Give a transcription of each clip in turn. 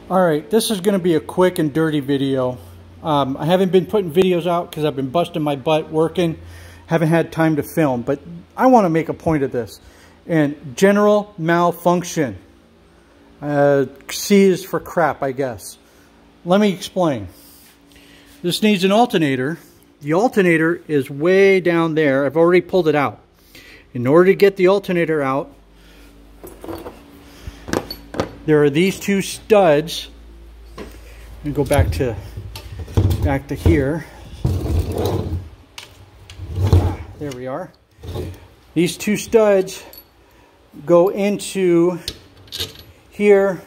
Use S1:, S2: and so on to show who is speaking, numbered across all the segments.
S1: Alright, this is going to be a quick and dirty video. I haven't been putting videos out because I've been busting my butt working. Haven't had time to film, but I want to make a point of this. And general malfunction. C is for crap, I guess. Let me explain. This needs an alternator. The alternator is way down there. I've already pulled it out. In order to get the alternator out, there are these two studs. And go back to here. There we are. These two studs go into here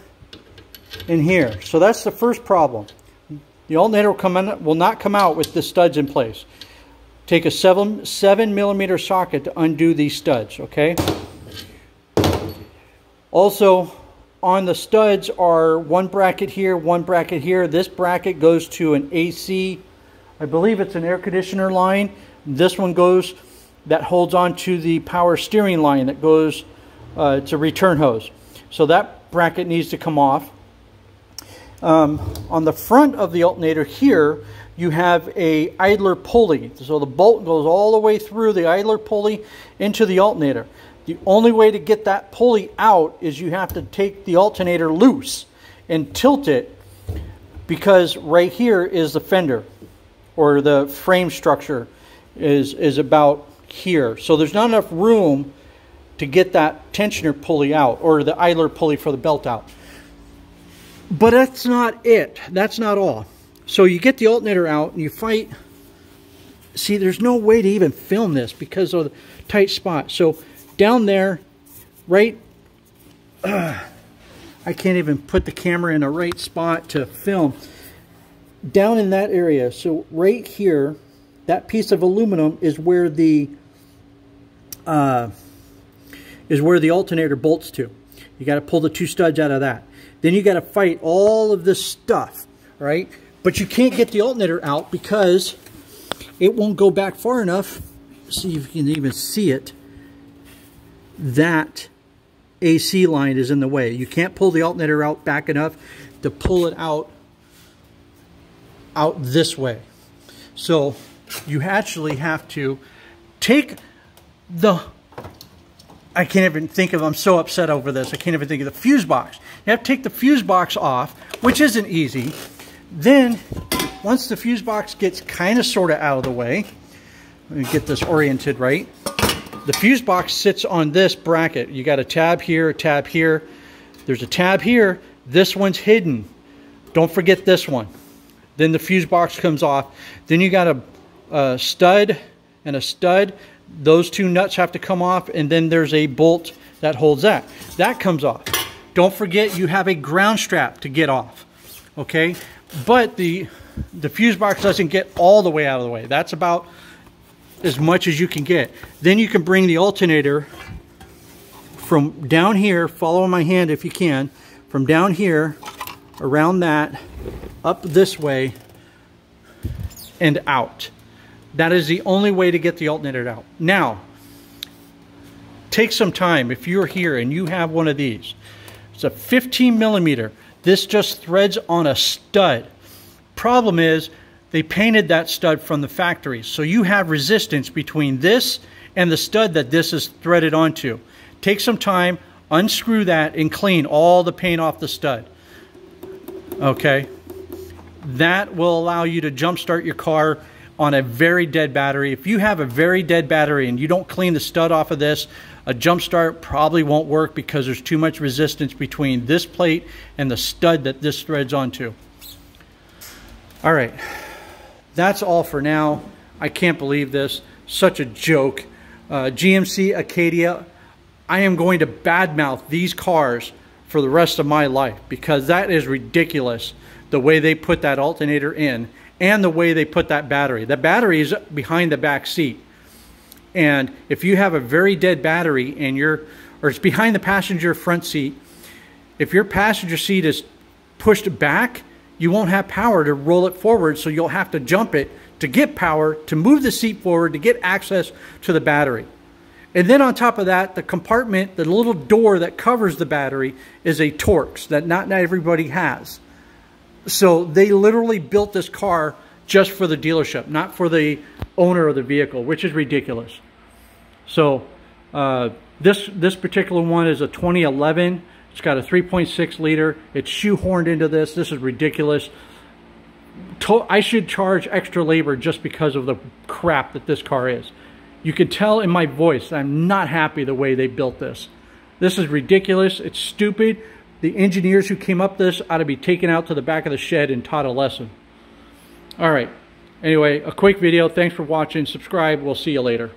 S1: and here. So that's the first problem. The alternator will not come out with the studs in place. Take a 7mm socket to undo these studs, okay? Also, on the studs are one bracket here, one bracket here. This bracket goes to an AC, I believe it's an air conditioner line. This one goes, that holds on to the power steering line that goes to return hose. So that bracket needs to come off. On the front of the alternator here, you have a idler pulley. So the bolt goes all the way through the idler pulley into the alternator. The only way to get that pulley out is you have to take the alternator loose and tilt it, because right here is the fender, or the frame structure is about here. So there's not enough room to get that tensioner pulley out, or the idler pulley for the belt out. But that's not it. That's not all. So you get the alternator out and you fight. See, there's no way to even film this because of the tight spot. So down there, right, I can't even put the camera in the right spot to film. Down in that area, so right here, that piece of aluminum is where the alternator bolts to. You got to pull the two studs out of that. Then you got to fight all of this stuff, right? But you can't get the alternator out because it won't go back far enough. See if you can even see it. That AC line is in the way. You can't pull the alternator out back enough to pull it out this way. So you actually have to take the, I can't even think of, I'm so upset over this, I can't even think of the fuse box. You have to take the fuse box off, which isn't easy. Then, once the fuse box gets kind of sort of out of the way, let me get this oriented right. The fuse box sits on this bracket. You got a tab here, a tab here. There's a tab here. This one's hidden. Don't forget this one. Then the fuse box comes off. Then you got a stud and a stud. Those two nuts have to come off, and then there's a bolt that holds that. That comes off. Don't forget you have a ground strap to get off, okay? But the fuse box doesn't get all the way out of the way. That's about as much as you can get. Then you can bring the alternator from down here, follow my hand if you can, from down here, around that, up this way, and out. That is the only way to get the alternator out. Now, take some time. If you're here and you have one of these, it's a 15mm. This just threads on a stud. Problem is, they painted that stud from the factory. So you have resistance between this and the stud that this is threaded onto. Take some time, unscrew that, and clean all the paint off the stud. Okay? That will allow you to jump start your car on a very dead battery. If you have a very dead battery and you don't clean the stud off of this, a jump start probably won't work because there's too much resistance between this plate and the stud that this threads onto. All right, that's all for now. I can't believe this. Such a joke. GMC Acadia, I am going to badmouth these cars for the rest of my life because that is ridiculous, the way they put that alternator in and the way they put that battery. The battery is behind the back seat. And if you have a very dead battery and or it's behind the passenger front seat, if your passenger seat is pushed back, you won't have power to roll it forward, so you'll have to jump it to get power, to move the seat forward, to get access to the battery. And then on top of that, the compartment, the little door that covers the battery, is a Torx that not everybody has. So they literally built this car just for the dealership, not for the owner of the vehicle, which is ridiculous. So this particular one is a 2011. It's got a 3.6 liter. It's shoehorned into this. This is ridiculous. I should charge extra labor just because of the crap that this car is. You can tell in my voice that I'm not happy the way they built this. This is ridiculous. It's stupid. The engineers who came up with this ought to be taken out to the back of the shed and taught a lesson. All right. Anyway, a quick video. Thanks for watching. Subscribe. We'll see you later.